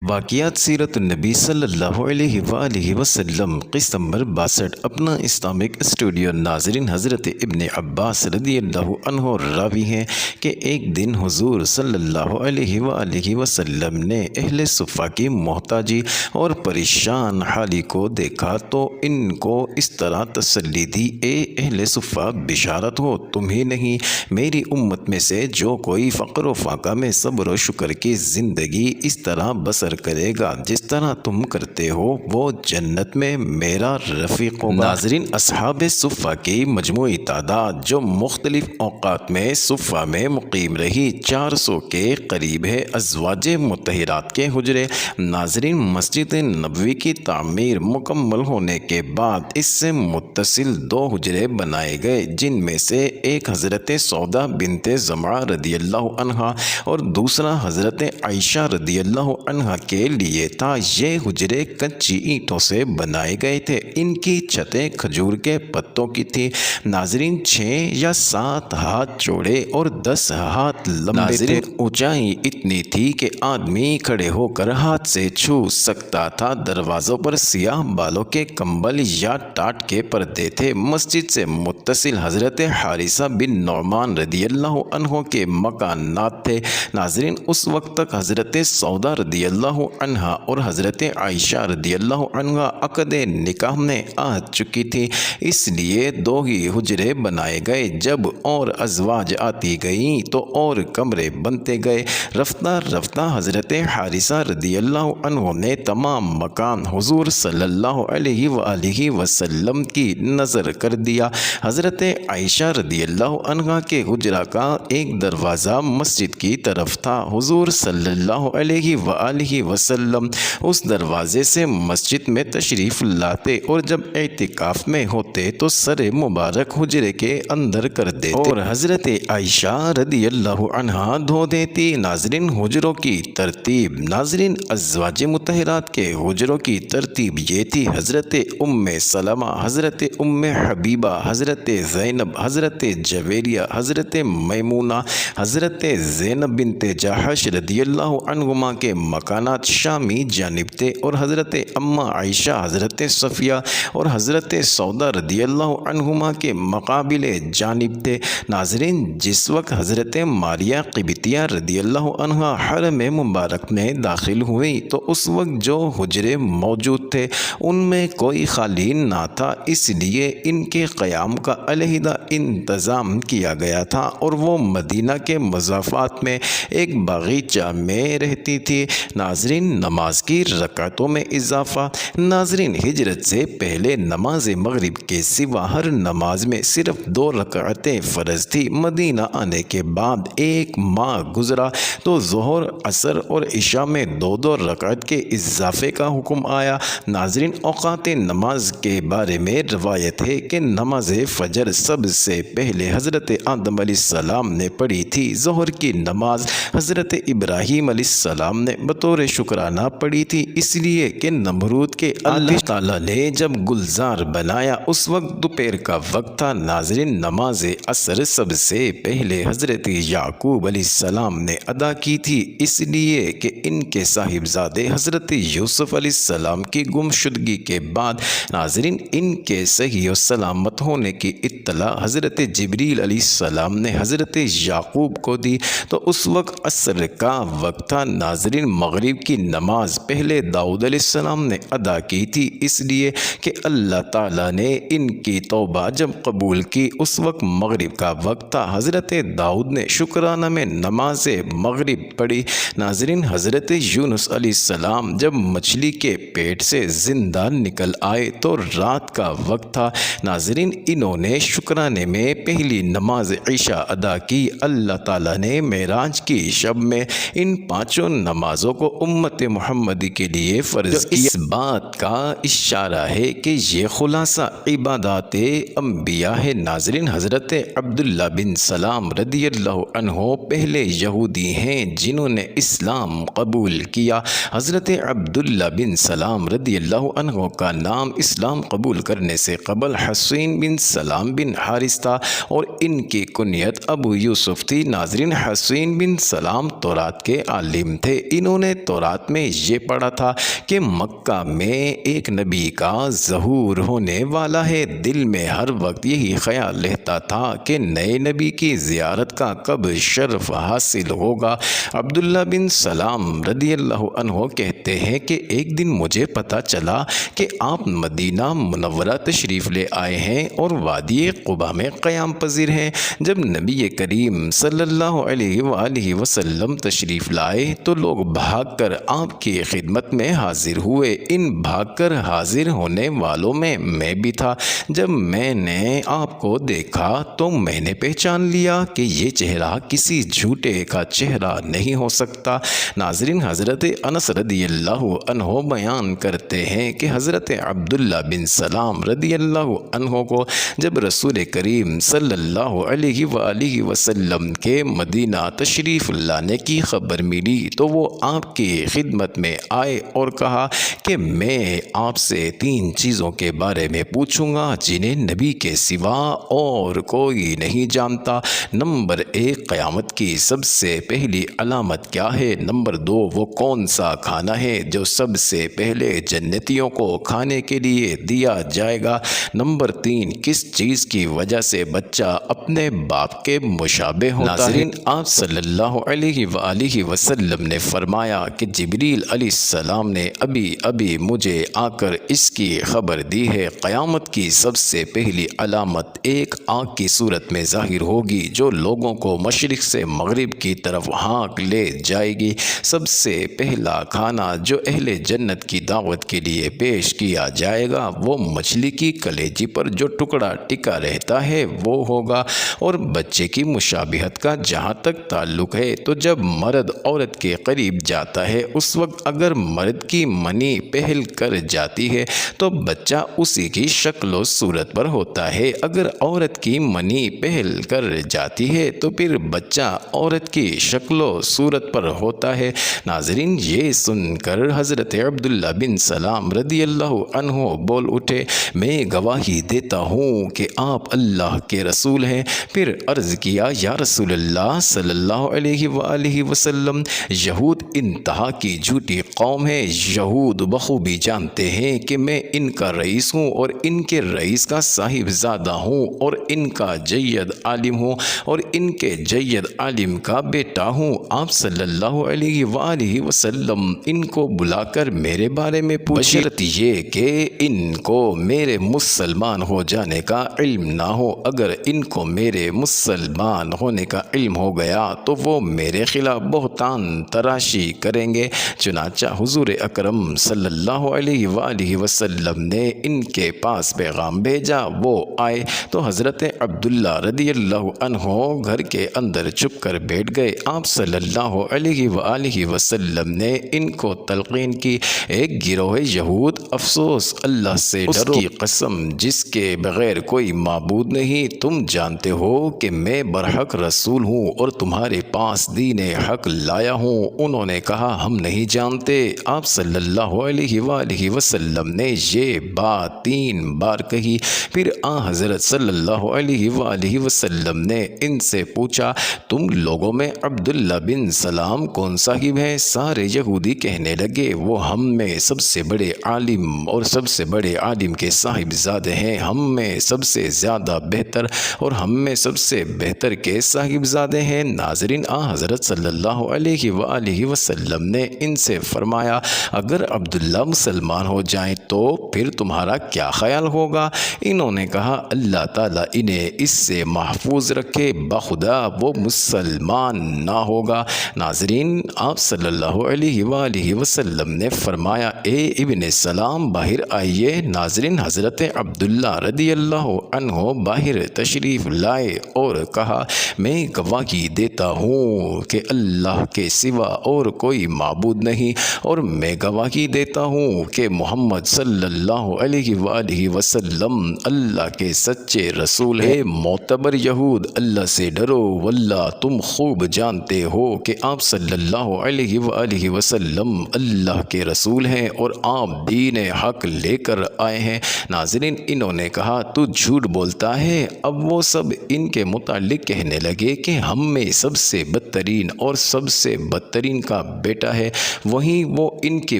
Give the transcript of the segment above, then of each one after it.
واقعات سیرت النبی صلی اللہ علیہ وآلہ وسلم قسط نمبر 62 اپنا اسلامک اسٹوڈیو۔ ناظرین، حضرت ابن عباس رضی اللہ عنہ راوی ہیں کہ ایک دن حضور صلی اللہ علیہ وآلہ وسلم نے اہل صفہ کی محتاجی اور پریشان حالی کو دیکھا تو ان کو اس طرح تسلی دی: اے اہل صفہ، بشارت ہو، تمہیں نہیں، میری امت میں سے جو کوئی فقر و فاقہ میں صبر و شکر کی زندگی اس طرح بسر کرے گا جس طرح تم کرتے ہو، وہ جنت میں میرا رفیق ہوگا۔ ناظرین، اصحاب صفہ کی مجموعی تعداد جو مختلف اوقات میں صفہ میں مقیم رہی 400 کے قریب ہے۔ ازواج مطہرات کے حجرے۔ ناظرین، مسجد نبوی کی تعمیر مکمل ہونے کے بعد اس سے متصل 2 حجرے بنائے گئے، جن میں سے ایک حضرت سودا بنت زمعہ رضی اللہ عنہا اور دوسرا حضرت عائشہ رضی اللہ عنہا کے لیے تھا۔ یہ حجرے کچی اینٹوں سے بنائے گئے تھے۔ ان کی چھتیں کھجور کے پتوں کی تھی۔ ناظرین، 6 یا 7 ہاتھ چوڑے اور 10 ہاتھ لمبے تھے۔ اونچائی اتنی تھی کہ آدمی کھڑے ہو کر ہاتھ سے چھو سکتا تھا۔ دروازوں پر سیاہ بالوں کے کمبل یا ٹاٹ کے پردے تھے۔ مسجد سے متصل حضرت حارثہ بن نعمان رضی اللہ عنہ کے مکانات تھے۔ ناظرین، اس وقت تک حضرت سودا رضی اللہ عنہا اور حضرت عائشہ رضی اللہ عنہا عقد نکاح میں آ چکی تھی، اس لیے 2 ہی حجرے بنائے گئے۔ جب اور ازواج آتی گئیں تو اور کمرے بنتے گئے۔ رفتہ رفتہ حضرت حارثہ رضی اللہ عنہ نے تمام مکان حضور صلی اللہ علیہ وآلہ وسلم کی نظر کر دیا۔ حضرت عائشہ رضی اللہ عنہا کے حجرہ کا ایک دروازہ مسجد کی طرف تھا۔ حضور صلی اللہ علیہ وآلہ وسلم اس دروازے سے مسجد میں تشریف لاتے اور جب اعتکاف میں ہوتے تو سر مبارک حجرے کے اندر کر دیتے اور حضرت عائشہ رضی اللہ عنہا دھو دیتی۔ ناظرین، حجروں کی ترتیب۔ ناظرین، ازواج مطہرات کے حجروں کی ترتیب یہ تھی: حضرت ام سلمہ، حضرت ام حبیبہ، حضرت زینب، حضرت جویریہ، حضرت میمونہ، حضرت زینب بنت جحش رضی اللہ عنہما کے مکانات شامی جانب تھے اور حضرت اماں عائشہ، حضرت صفیہ اور حضرت سودا رضی اللہ عنہما کے مقابل جانب تھے۔ ناظرین، جس وقت حضرت ماریہ قبطیہ رضی اللہ عنہا حرم مبارک میں داخل ہوئی تو اس وقت جو حجرے موجود تھے ان میں کوئی خالی نہ تھا، اس لیے ان کے قیام کا علیحدہ انتظام کیا گیا تھا اور وہ مدینہ کے مضافات میں ایک باغیچہ میں رہتی تھی۔ ناظرین، نماز کی رکعتوں میں اضافہ۔ ناظرین، ہجرت سے پہلے نماز مغرب کے سوا ہر نماز میں صرف 2 رکعتیں فرض تھی۔ مدینہ آنے کے بعد 1 ماہ گزرا تو ظہر، عصر اور عشاء میں 2 رکعت کے اضافے کا حکم آیا۔ ناظرین، اوقات نماز کے بارے میں روایت ہے کہ نماز فجر سب سے پہلے حضرت آدم علیہ السلام نے پڑھی تھی۔ ظہر کی نماز حضرت ابراہیم علیہ السلام نے بطور شکرانہ پڑھی تھی، اس لیے کہ نمرود کے اللہ تعالیٰ نے جب گلزار بنایا اس وقت دوپہر کا وقت تھا۔ ناظرین، نماز عصر سب سے پہلے حضرت یعقوب علیہ السلام نے ادا کی تھی، اس لیے کہ ان کے صاحبزادے حضرت یوسف علیہ السلام کی گمشدگی کے بعد ناظرین ان کے صحیح و سلامت ہونے کی اطلاع حضرت جبریل علیہ السلام نے حضرت یعقوب کو دی تو اس وقت عصر کا وقت تھا۔ ناظرین، مغرب کی نماز پہلے داؤد علیہ السلام نے ادا کی تھی، اس لیے کہ اللہ تعالیٰ نے ان کی توبہ جب قبول کی اس وقت مغرب کا وقت تھا۔ حضرت داؤد نے شکرانہ میں نماز مغرب پڑھی۔ ناظرین، حضرت یونس علیہ السلام جب مچھلی کے پیٹ سے زندہ نکل آئے تو رات کا وقت تھا۔ ناظرین، انہوں نے شکرانے میں پہلی نماز عشاء ادا کی۔ اللہ تعالیٰ نے معراج کی شب میں ان 5 نمازوں کو امت محمدی کے لیے فرض کیا۔ اس بات کا اشارہ ہے کہ یہ خلاصہ عبادات انبیاء ہے۔ ناظرین، حضرت عبداللہ بن سلام رضی اللہ عنہ پہلے یہودی ہیں جنہوں نے اسلام قبول کیا۔ حضرت عبداللہ بن سلام رضی اللہ عنہ کا نام اسلام قبول کرنے سے قبل حسین بن سلام بن حارث تھا اور ان کی کنیت ابو یوسف تھی۔ ناظرین، حسین بن سلام تورات کے عالم تھے۔ انہوں نے تورات میں یہ پڑھا تھا کہ مکہ میں ایک نبی کا ظہور ہونے والا ہے۔ دل میں ہر وقت یہی خیال رہتا تھا کہ نئے نبی کی زیارت کا کب شرف حاصل ہوگا۔ عبداللہ بن سلام رضی اللہ عنہ کہتے ہیں کہ ایک دن مجھے پتہ چلا کہ آپ مدینہ منورہ تشریف لے آئے ہیں اور وادی قبا میں قیام پذیر ہیں۔ جب نبی کریم صلی اللہ علیہ وآلہ وسلم تشریف لائے تو لوگ بھاگ کر آپ کی خدمت میں حاضر ہوئے۔ ان بھاگ کر حاضر ہونے والوں میں بھی تھا۔ جب میں نے آپ کو دیکھا تو میں نے پہچان لیا کہ یہ چہرہ کسی جھوٹے کا چہرہ نہیں ہو سکتا۔ ناظرین، حضرت انس رضی اللہ عنہ بیان کرتے ہیں کہ حضرت عبداللہ بن سلام رضی اللہ عنہ کو جب رسول کریم صلی اللہ علیہ وآلہ وسلم کے مدینہ تشریف لانے کی خبر ملی تو وہ آپ کی خدمت میں آئے اور کہا کہ میں آپ سے 3 چیزوں کے بارے میں پوچھوں گا جنہیں نبی کے سوا اور کوئی نہیں جانتا۔ نمبر 1، قیامت کی سب سے پہلی علامت کیا ہے؟ نمبر 2، وہ کون سا کھانا ہے جو سب سے پہلے جنتیوں کو کھانے کے لیے دیا جائے گا؟ نمبر 3، کس چیز کی وجہ سے بچہ اپنے باپ کے مشابہ ہوتا ہے؟ ناظرین، آپ صلی اللہ علیہ وآلہ وسلم نے فرمایا کہ جبریل علیہ السلام نے ابھی مجھے آ کر اس کی خبر دی ہے۔ قیامت کی سب سے پہلی علامت ایک آگ کی صورت میں ظاہر ہوگی جو لوگوں کو مشرق سے مغرب کی طرف ہانک لے جائے گی۔ سب سے پہلا کھانا جو اہل جنت کی دعوت کے لیے پیش کیا جائے گا وہ مچھلی کی کلیجی پر جو ٹکڑا ٹکا رہتا ہے وہ ہوگا۔ اور بچے کی مشابہت کا جہاں تک تعلق ہے تو جب مرد عورت کے قریب جاتا ہے اس وقت اگر مرد کی منی پہل کر جاتی ہے تو بچہ اسی کی شکل و صورت پر ہوتا ہے، اگر عورت کی منی پہل کر جاتی ہے تو پھر بچہ عورت کی شکل و صورت پر ہوتا ہے۔ ناظرین، یہ سن کر حضرت عبداللہ بن سلام رضی اللہ عنہ بول اٹھے، میں گواہی دیتا ہوں کہ آپ اللہ کے رسول ہیں۔ پھر عرض کیا، یا رسول اللہ صلی اللہ علیہ وآلہ وسلم، یہود انتہا کی جھوٹی قوم ہے۔ یہود بخوبی جانتے ہیں کہ میں ان کا رئیس ہوں اور ان کے رئیس کا صاحب زادہ ہوں اور ان کا جید عالم ہوں اور ان کے جید عالم کا بیٹا ہوں۔ آپ صلی اللہ علیہ وآلہ وسلم ان کو بلا کر میرے بارے میں پوچھیں، بشرط یہ کہ ان کو میرے مسلمان ہو جانے کا علم نہ ہو۔ اگر ان کو میرے مسلمان ہونے کا علم ہو گیا تو وہ میرے خلاف بہتان تراشی کریں گے۔ چنانچہ حضور اکرم صلی اللہ علیہ وآلہ وسلم نے ان کے پاس پیغام بھیجا، وہ آئے تو حضرت عبداللہ رضی اللہ عنہ گھر کے اندر چھپ کر بیٹھ گئے۔ آپ صلی اللہ علیہ وآلہ وسلم نے ان کو تلقین کی، ایک گروہ یہود، افسوس اللہ سے ڈرو، اس کی قسم جس کے بغیر کوئی معبود نہیں، تم جانتے ہو کہ میں برحق رسول ہوں اور تمہارے پاس دین حق لایا ہوں۔ انہوں نے کہا، ہم نہیں جانتے۔ آپ صلی اللہ علیہ وآلہ وسلم نے یہ بات 3 بار کہی۔ پھر حضرت صلی اللہ علیہ وآلہ وسلم نے ان سے پوچھا، تم لوگوں میں عبداللہ بن سلام کون صاحب ہیں؟ سارے یہودی کہنے لگے، وہ ہم میں سب سے بڑے عالم اور سب سے بڑے عالم کے صاحب زادے ہیں، ہم میں سب سے زیادہ بہتر اور ہم میں سب سے بہتر کے صاحب زادے ہیں۔ ناظرین، حضرت صلی اللہ علیہ وآلہ وسلم نے ان سے فرمایا، اگر عبداللہ مسلمان ہو جائیں تو پھر تمہارا کیا خیال ہوگا؟ انہوں نے کہا، اللہ تعالیٰ انہیں اس سے محفوظ رکھے، بخدا وہ مسلمان نہ ہوگا۔ ناظرین، آپ صلی اللہ علیہ وآلہ وسلم نے فرمایا، اے ابن سلام باہر آئیے۔ ناظرین، حضرت عبداللہ رضی اللہ عنہ باہر تشریف لائے اور کہا، میں گواہی دیتا ہوں کہ اللہ کے سوا اور کوئی معبود نہیں، اور میں گواہی دیتا ہوں کہ محمد صلی اللہ علیہ وآلہ وسلم اللہ کے سچے رسول ہیں۔ معتبر یہود، اللہ سے ڈرو، واللہ تم خوب جانتے ہو کہ آپ صلی اللہ علیہ وآلہ وسلم اللہ کے رسول ہیں اور آپ دین حق لے کر آئے ہیں۔ ناظرین، انہوں نے کہا، تو جھوٹ بولتا ہے، اب وہ سب ان کے متعلق کہنے لگے کہ ہم میں سب سے بدترین اور سب سے بدترین کا بیٹا ہے، وہیں وہ ان کی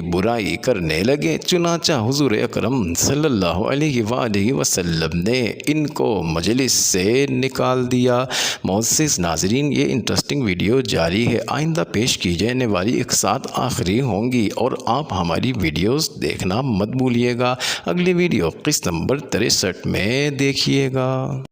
برائی کرنے لگے۔ چنانچہ حضور اکرم صلی اللہ علیہ وآلہ وسلم نے ان کو مجلس سے نکال دیا۔ معزز ناظرین، یہ انٹرسٹنگ ویڈیو جاری ہے، آئندہ پیش کی جانے والی 107 آخری ہوں گی، اور آپ ہماری ویڈیوز دیکھنا مت بھولیے گا۔ اگلی ویڈیو قسط نمبر 63 میں دیکھیے گا۔